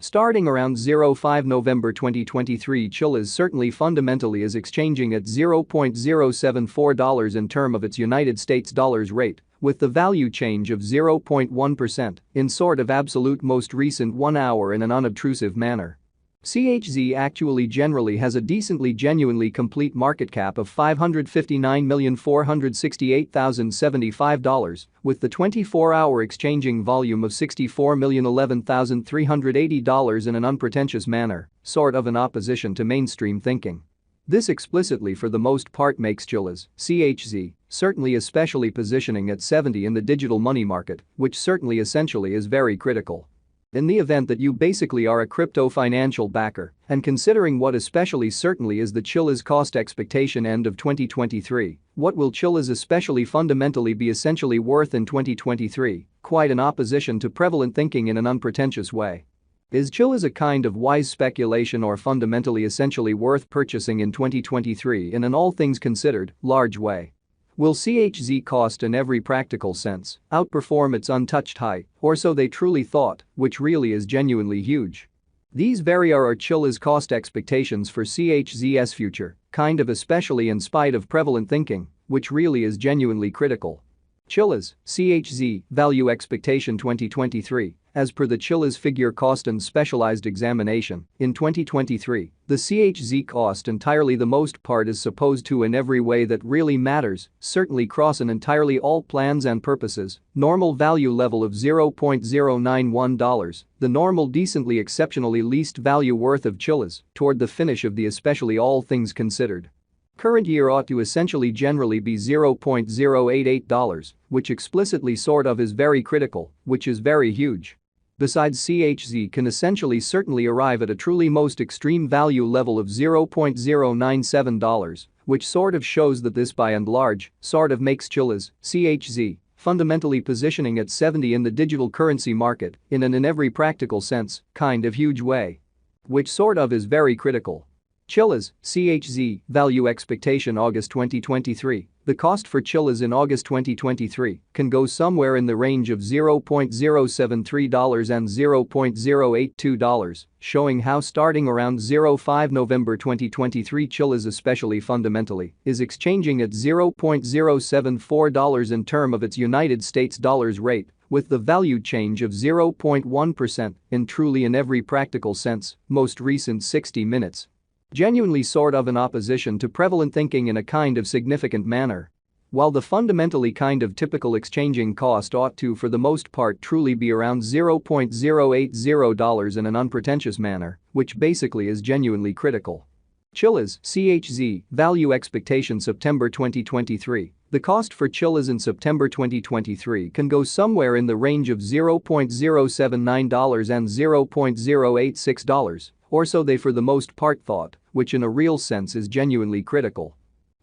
Starting around 05 November 2023, Chilliz certainly fundamentally is exchanging at $0.074 in term of its United States dollars rate, with the value change of 0.1% in sort of absolute most recent 1 hour in an unobtrusive manner. CHZ actually generally has a decently genuinely complete market cap of $559,468,075, with the 24-hour exchanging volume of $64,011,380 in an unpretentious manner, sort of in opposition to mainstream thinking. This explicitly for the most part makes Chilliz, CHZ, certainly especially positioning at 70 in the digital money market, which certainly essentially is very critical. In the event that you basically are a crypto financial backer, and considering what especially certainly is the Chilliz cost expectation end of 2023, what will Chilliz especially fundamentally be essentially worth in 2023, quite in opposition to prevalent thinking in an unpretentious way. Is Chilliz a kind of wise speculation or fundamentally essentially worth purchasing in 2023 in an all things considered, large way? Will CHZ cost in every practical sense outperform its untouched high, or so they truly thought, which really is genuinely huge? These very are our Chilliz cost expectations for CHZ's future, kind of especially in spite of prevalent thinking, which really is genuinely critical. Chilliz, CHZ, value expectation 2023. As per the Chilliz figure cost and specialized examination, in 2023, the CHZ cost entirely the most part is supposed to in every way that really matters, certainly cross an entirely all plans and purposes, normal value level of $0.091, the normal decently exceptionally least value worth of Chilliz, toward the finish of the especially all things considered. Current year ought to essentially generally be $0.088, which explicitly sort of is very critical, which is very huge. Besides, CHZ can essentially certainly arrive at a truly most extreme value level of $0.097, which sort of shows that this by and large sort of makes Chilliz, CHZ, fundamentally positioning at 70 in the digital currency market in an in every practical sense kind of huge way. Which sort of is very critical. Chilliz, CHZ, value expectation August 2023. The cost for Chilliz in August 2023 can go somewhere in the range of $0.073 and $0.082, showing how starting around 05 November 2023 Chilliz especially fundamentally is exchanging at $0.074 in term of its United States dollars rate, with the value change of 0.1% in truly in every practical sense, most recent 60 minutes. Genuinely sort of in opposition to prevalent thinking in a kind of significant manner. While the fundamentally kind of typical exchanging cost ought to for the most part truly be around $0.080 in an unpretentious manner, which basically is genuinely critical. Chilliz, CHZ, value expectation September 2023. The cost for Chilliz in September 2023 can go somewhere in the range of $0.079 and $0.086, or so they for the most part thought, which in a real sense is genuinely critical.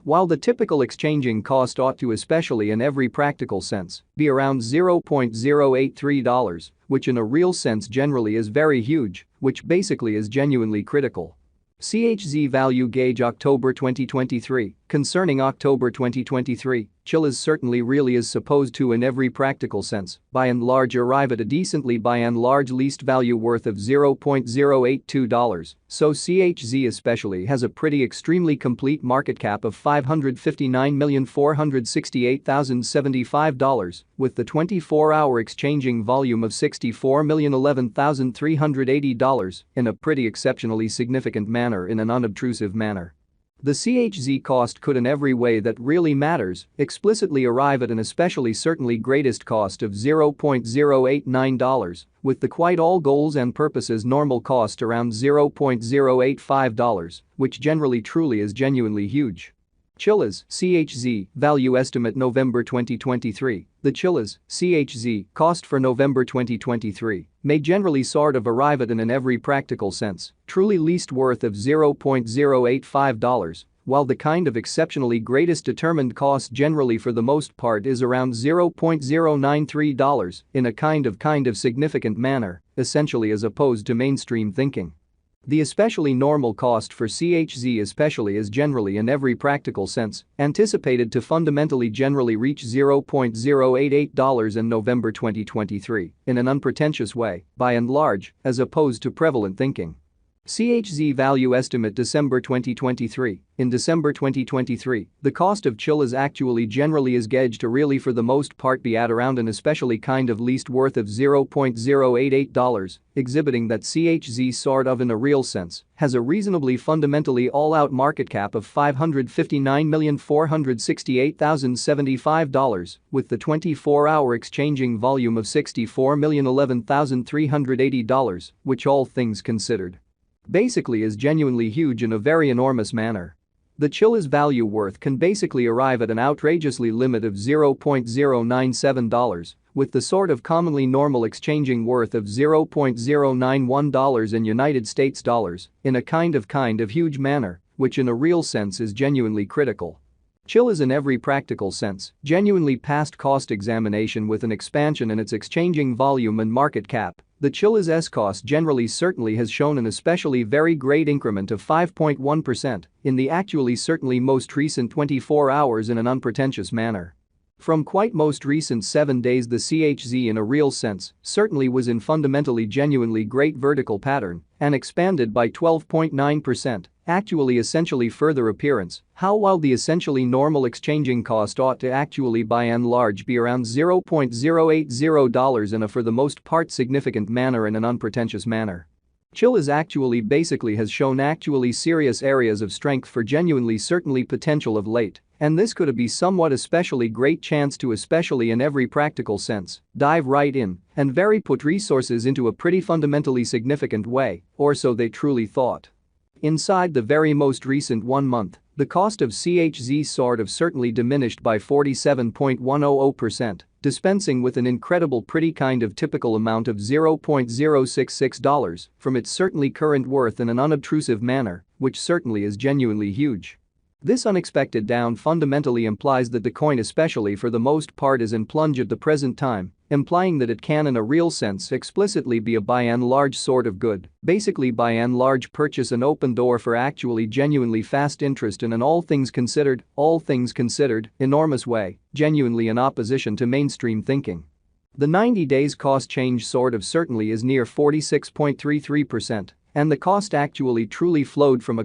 While the typical exchanging cost ought to especially in every practical sense be around $0.083, which in a real sense generally is very huge, which basically is genuinely critical. CHZ value gauge October 2023. Concerning October 2023, Chilliz certainly really is supposed to in every practical sense, by and large arrive at a decently by and large least value worth of $0.082, so CHZ especially has a pretty extremely complete market cap of $559,468,075, with the 24-hour exchanging volume of $64,011,380 in a pretty exceptionally significant manner in an unobtrusive manner. The CHZ cost could in every way that really matters explicitly arrive at an especially certainly greatest cost of $0.089, with the quite all goals and purposes normal cost around $0.085, which generally truly is genuinely huge. Chilliz, CHZ, value estimate November 2023. The Chilliz, CHZ, cost for November 2023 may generally sort of arrive at an in every practical sense, truly least worth of $0.085, while the kind of exceptionally greatest determined cost generally for the most part is around $0.093 in a kind of significant manner, essentially as opposed to mainstream thinking. The especially normal cost for CHZ especially is generally in every practical sense anticipated to fundamentally generally reach $0.088 in November 2023 in an unpretentious way, by and large, as opposed to prevalent thinking. CHZ value estimate December 2023. In December 2023, the cost of Chilliz actually generally is gauged to really for the most part be at around an especially kind of least worth of $0.088, exhibiting that CHZ sort of in a real sense has a reasonably fundamentally all-out market cap of $559,468,075 with the 24-hour exchanging volume of $64,011,380, which all things considered basically is genuinely huge in a very enormous manner. The Chilliz value worth can basically arrive at an outrageously limit of $0.097, with the sort of commonly normal exchanging worth of $0.091 in United States dollars, in a kind of huge manner, which in a real sense is genuinely critical. Chilliz in every practical sense genuinely passed cost examination with an expansion in its exchanging volume and market cap. The Chilliz's cost generally certainly has shown an especially very great increment of 5.1% in the actually certainly most recent 24 hours in an unpretentious manner. From quite most recent 7 days the CHZ in a real sense certainly was in fundamentally genuinely great vertical pattern and expanded by 12.9%, actually essentially further appearance, how while the essentially normal exchanging cost ought to actually by and large be around $0.080 in a for the most part significant manner in an unpretentious manner. Chilliz actually basically has shown actually serious areas of strength for genuinely certainly potential of late, and this could be somewhat especially great chance to especially in every practical sense dive right in and very put resources into a pretty fundamentally significant way, or so they truly thought. Inside the very most recent 1 month, the cost of CHZ sort of certainly diminished by 47.100%, dispensing with an incredible pretty kind of typical amount of $0.066 from its certainly current worth in an unobtrusive manner, which certainly is genuinely huge. This unexpected down fundamentally implies that the coin especially for the most part is in plunge at the present time, implying that it can in a real sense explicitly be a by and large sort of good, basically by and large purchase an open door for actually genuinely fast interest in an all things considered, enormous way, genuinely in opposition to mainstream thinking. The 90 days cost change sort of certainly is near 46.33%. And the cost actually truly flowed from a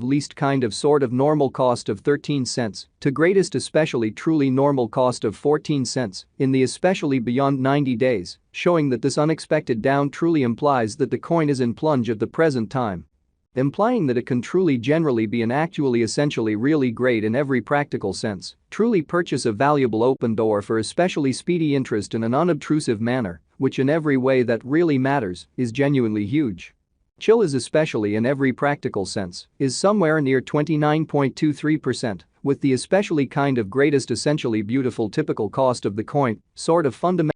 least normal cost of 13 cents to greatest especially truly normal cost of 14 cents in the especially beyond 90 days, showing that this unexpected down truly implies that the coin is in plunge at the present time. Implying that it can truly generally be an actually essentially really great in every practical sense, truly purchase a valuable open door for especially speedy interest in an unobtrusive manner, which in every way that really matters is genuinely huge. Chilliz especially in every practical sense is somewhere near 29.23%, with the especially greatest essentially beautiful typical cost of the coin sort of fundamental